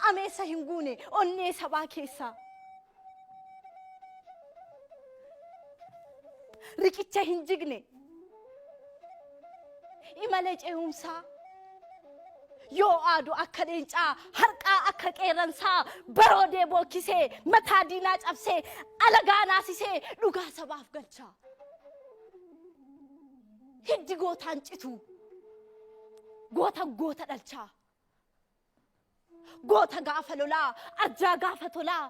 ameessa hin guune onnee sabaa keessaa. Riqicha hin jigne imala ce'umsaa yoo aadu akka leencaa harqaa akka qeerransaa baroodee bookisee mataa diinaa cabsee alagaa naasisee dhugaa sabaaf galchaa. Hiddi gootaan citu goota dhalchaa. Goota gaafa lolaa arjaa gaafa tolaa.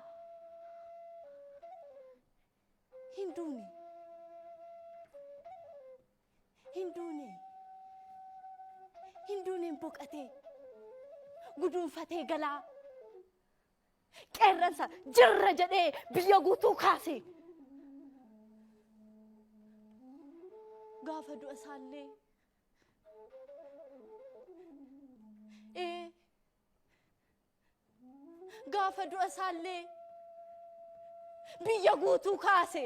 Hinduuneen boqatee guduunfatee galaa. Qeerransa jirra jedhee biyya guutuu kaase. Gaafa du'a isaallee gaafa du'a isaallee biyya guutuu kaase.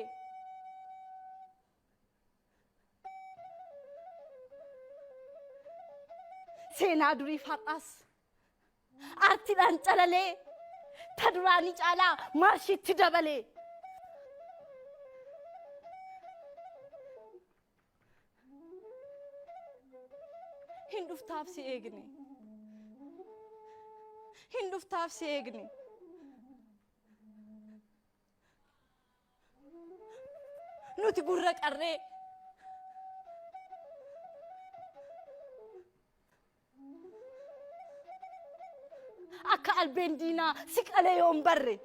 Seenaa durii har'as aartiidhaan calalee ta duraanii caalaa maashiitti dabalee. Hinduftaaf si eegne. Nuti gurra qarree. Akka albeen diinaa si qalee yoon barre.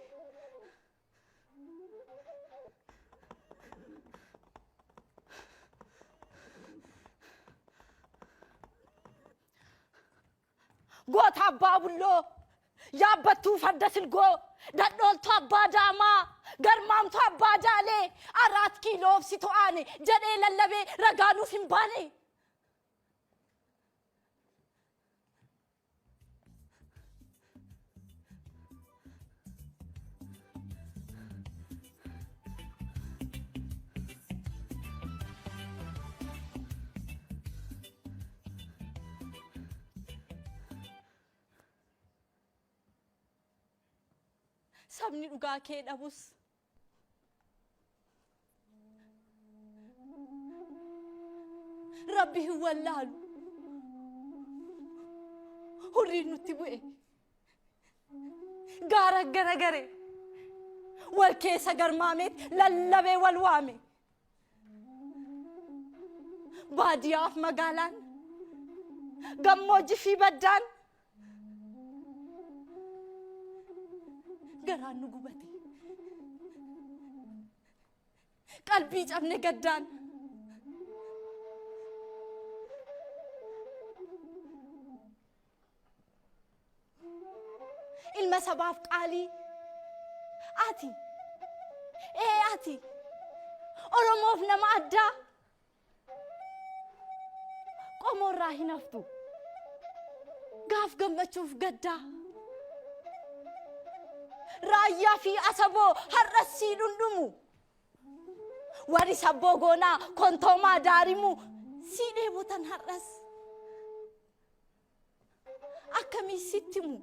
Goota abbaa bulloo yaabbattuu farda silgoo dadhooltu abbaa daamaa garmaamtu abbaa jaalee 4 kiiloo obsitu aane jedhee lallabee ragaanuuf hin baane. Sabni dhugaa kee dhabus Rabbi hin wallaalu. Hurriin nutti bu'e gaara garagare wal keessa garmaameet lallabee wal waame. Baadiyyaaf magaalaan gammoojjii fi baddaan garaan nu gubate. Qalbii cabne gaddaan. Ilma sabaaf qaalii ati Oromoof nama addaa qomoorraa hin haftu gaaf gammachuuf gaddaa. Raayyaa fi asaboo har'asii dhundhumu warri sabboo goonaa kontoomaa daarimu sii dheebotan har'as akkamii sittimu.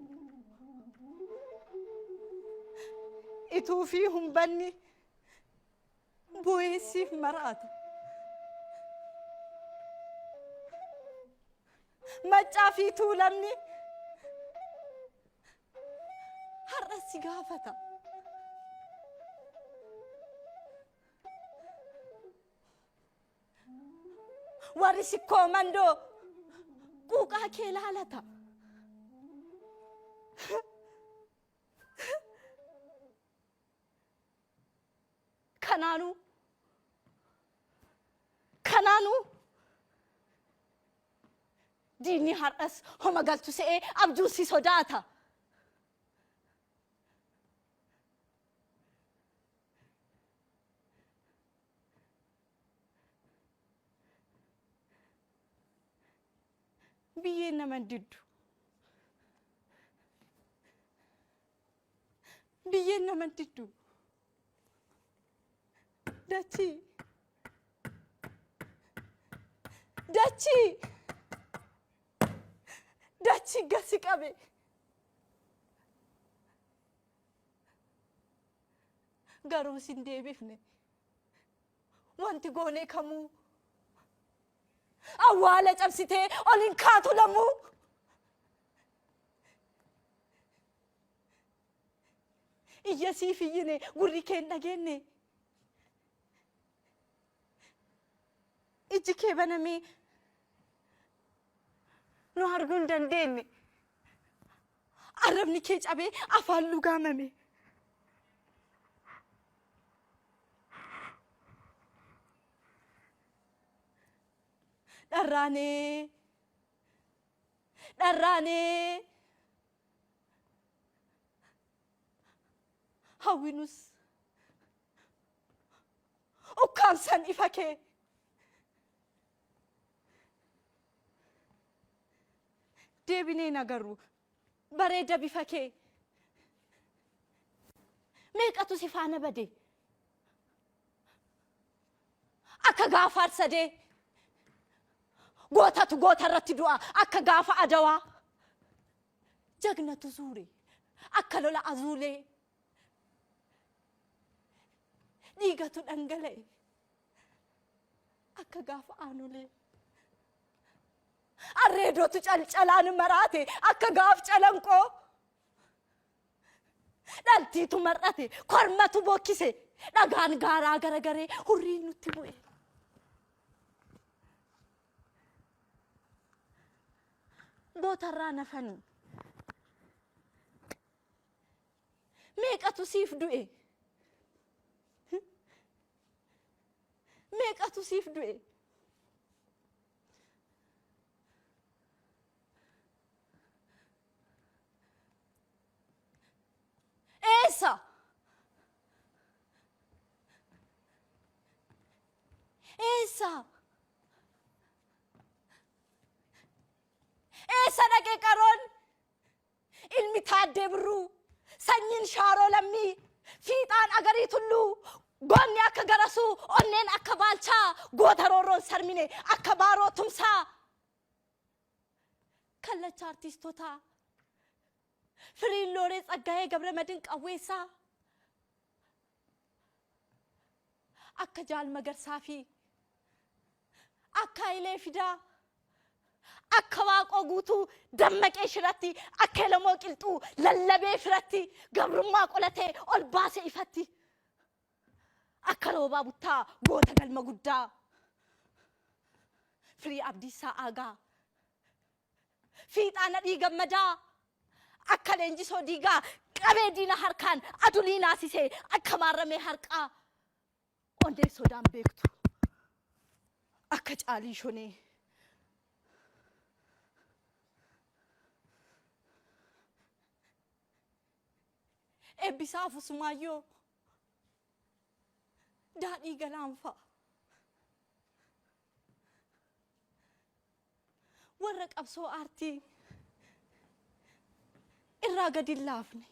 Ituu fi humbanni bu'eessiif maraata. Maccaa fi tuulamni har'as si gaafata. Warri sikkoo mandoo quuqaa kee laalata. Kanaanuu diinni har'as homa galtu se'ee abjuun si sodaata. Biyyeen naman diddu. Biyyeen naman diddu. Dachii gasi qabe garuu sin deebifne wanti goone kamuu awwaala cabsitee olin kaatu lamuu iyya siif iyyine gurri keen dhageenne ijji kee banamee nu arguu hin dandeenye arrabni kee cabee afaan lugaamame dharraanee hawwinus ukkaamsan ifa kee deebinee nagarru bareeda bifa kee meeqatu si faana bade akka gaafa arsadee gootatu goota irratti du'a akka gaafa adawaa jagnatu zuure akka lola azuulee dhiigatu dhangala'e akka gaafa aanulee arreedootu calcalaan maraate akka gaaf calanqoo dhaltiitu mar'ate kormatu bokkise dhagaan gaaraa garagaree hurriin nutti bu'e gootarraa nafanii meeqatu siif du'e meeqatu siif du'e eessa dhaqee qaroon ilmi Taaddee Birruu sanyiin Shaaroo Lammii fiixaan Agarii Tulluu goonni akka Garasuu onneen akka Baalchaa goota roorroon sarmine akka Baaroo Tumsaa kallacha artiistotaa Firiin Looree Tsaggaayee Gabramadiin Qawweessaa akka Jaal Magarsaa fi akka Hayilee Fidaa akka Waaqoo Guutuu dammaqee shiratti akka Elamoo Qilxuu lallabee firatti gabrummaa qolatee ol baase ifatti akka Roobaa Buttaa goota galma guddaa Firii Abdiisaa Aagaa fiixaan Nadhii Gammadaa akka Leenjisoo Diigaa qabee diina harkaan adulii naasisee akka maarramee harqaa onnee sodaan beektu akka Caalii Shonee Eebbisaa Fusumaayyoo Daadhii Galaanfaa warra qabsoo aartii irraa gadi hin laafne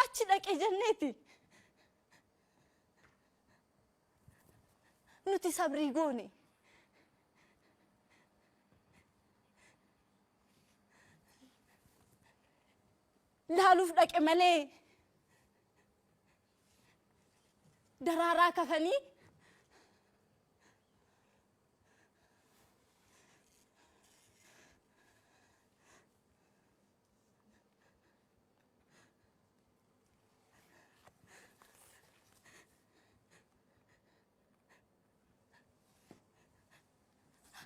achi dhaqee jenneeti nuti sabrii goone laaluuf dhaqe malee daraaraa kafanii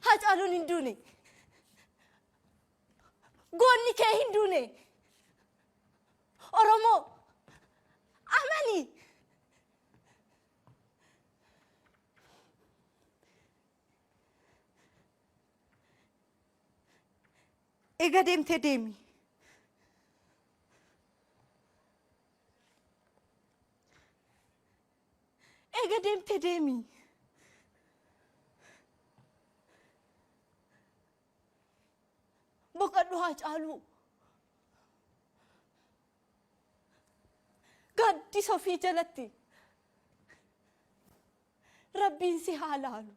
Hacaaluun hin duune goonni kee hin duune Oromoo amanii eega deemtee deemi eega deemtee deemi boqodhu Hacaaluu guddisa ofii jalatti rabbiin si haa laalu.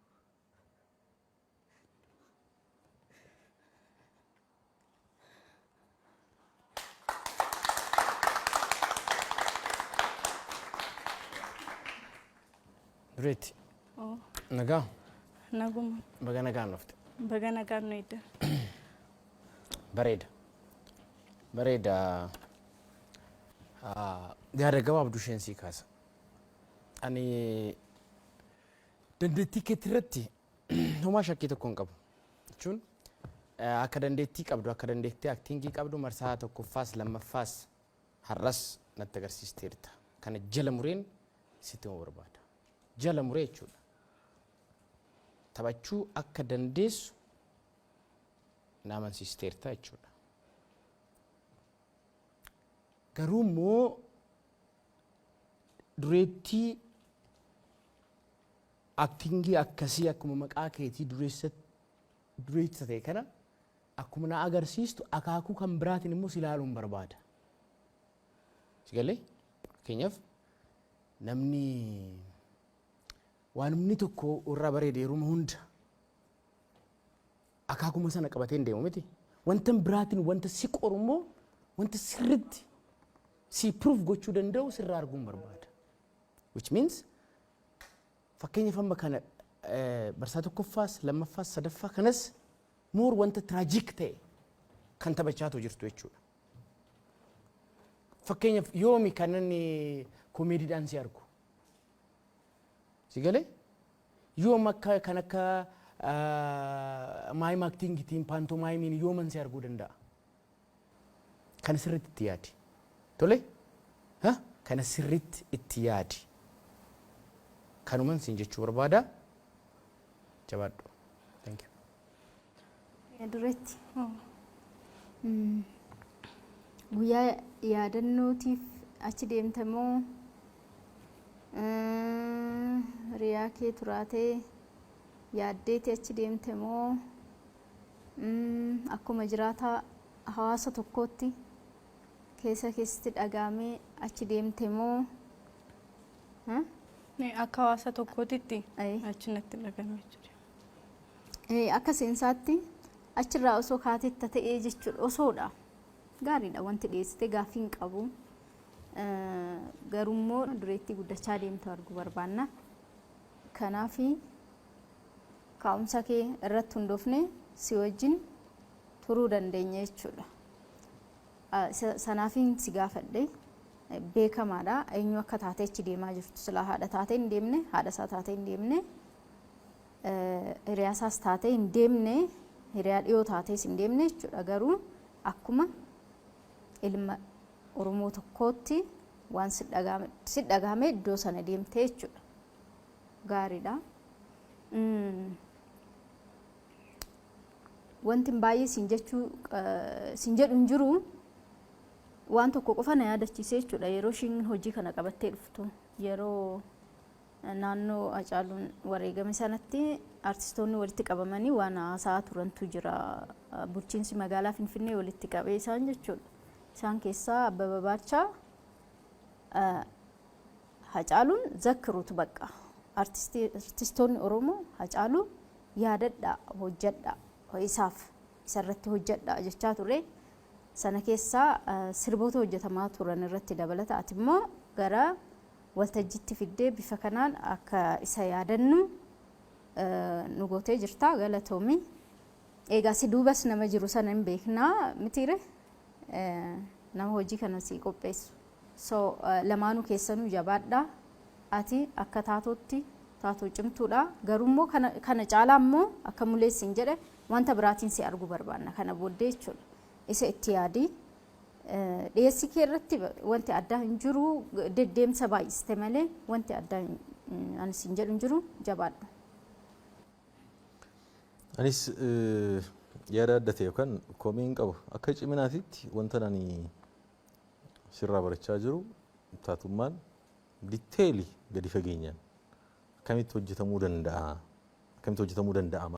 Dureetti. Nagaa. Naguma. Baga nagaan dhufte. Baga nagaan nu edda. Bareeda. Bareeda. Yaada gabaabduu isheen sii kaasa. Ani dandeettii keetti irratti homaa shakkii tokko hin qabu. Jechuun akka dandeettii qabdu akka dandeettii aktiingii qabdu marsaa tokkoffaas lammaffaas har'as natti agarsiisteerta. Kana jala mureen sitti hoo barbaada. Jala muree jechuudha. Taphachuu akka dandeessu na amansiisteerta jechuudha. Garuu immoo dureettii aktiingii akkasii akkuma maqaa keetii dureessa ta'e kana akkuma na agarsiistu akaakuu kan biraatiin immoo si ilaaluun barbaada. Sigalee fakkeenyaaf namni waan inni tokko irraa bareede yeroo hunda akaakuma sana qabatee hin deemu miti. Wanta biraatiin wanta si qoru immoo wanta sirriitti si proof gochuu danda'u sirraa arguun barbaada. Which means fakkeenyaaf amma kana barsaa tokkoffaas lammaffaas sadaffaa kanas moor wanta traajik ta'e kan taphachaatu jirtu jechuudha. Fakkeenyaaf yoomi kan inni koomeediidhaan si argu. Sigalee yoom akka kan akka maayim aktiingitiin paantomaayimiin yooman si arguu danda'a. Kana sirriitti itti yaadi. Tole? Kana sirriitti itti yaadi. Kanuman siin jechuu barbaada. Jabaadhu. Thank you. Dureetti. Guyyaa yaadannootiif achi deemte moo riyaa kee turaatee yaaddeeti achi deemte moo akkuma jiraataa hawaasa tokkootti keessa keessatti dhagaamee achi deemte moo akka hawaasa tokkootitti achi natti dhagahame jechuudha. Akka seensaatti achirraa osoo kaatetta ta'ee jechuudha osoodha. Gaariidha wanti dhiyeessite gaaffii hin qabu. Garummoo dureettii guddachaa deemtu arguu barbaanna. Kanaaf kaa'umsa kee irratti hundoofne si wajjin turuu dandeenya jechuudha. Sanaafiin si gaafadhe beekamaadha. Eenyu akka taatee achi deemaa jirtu silaa haadha taatee hin deemne, haadha isaa taatee hin deemne, hiriyaa isaas taatee hin deemne, hiriyaa dhiyoo taatees hin deemne jechuudha. Garuu akkuma ilma Oromoo tokkootti waan si dhagahame iddoo sana deemtee jechuudha. Gaariidha. Wanti baay'ee siin jedhu hin jiru. Waan tokko qofa na yaadachiisee jechuudha. Yeroo ishiin hojii kana qabattee dhuftu yeroo naannoo Hacaaluun wareegame sanatti artistoonni walitti qabamanii waan haasa'aa turantu jira. Bulchiinsi magaalaa Finfinnee walitti qabee isaan jechuudha. Isaan keessaa Abbabaa Baachaa Hacaaluun zakkiruutu bakka. Artistoonni Oromoo Hacaaluu yaadadhaa hojjedhaa isaaf isarratti hojjedhaa jechaa ture. Sana keessaa sirboota hojjetamaa turan irratti dabalata. Ati immoo gara waltajjiitti fiddee bifa kanaan akka isa yaadannu nu gootee jirta. Galatoomi. Egaa si duubas nama jiru sana hin beeknaa mitiire nama hojii kana si qopheessu. So lamaanuu keessanuu jabaadhaa. Ati akka taatootti taatoo cimtuudha. Garuummoo kana caalaa immoo akka muleessiin jedhe wanta biraatiin si arguu barbaanna. Kana booddee jechuudha. Isa itti yaadi. Dhiyeessii kee irratti wanti addaa hin jiru. Deddeemsa baay'iste malee wanti addaa anis hin jedhu hin jiru. Jabaadha. Anis yaada adda ta'e yookaan komii hin qabu. Akka ciminaatitti wanta ani sirraa barachaa jiru taatummaan diteelii gadi fageenyaan akkamitti hojjetamuu danda'a.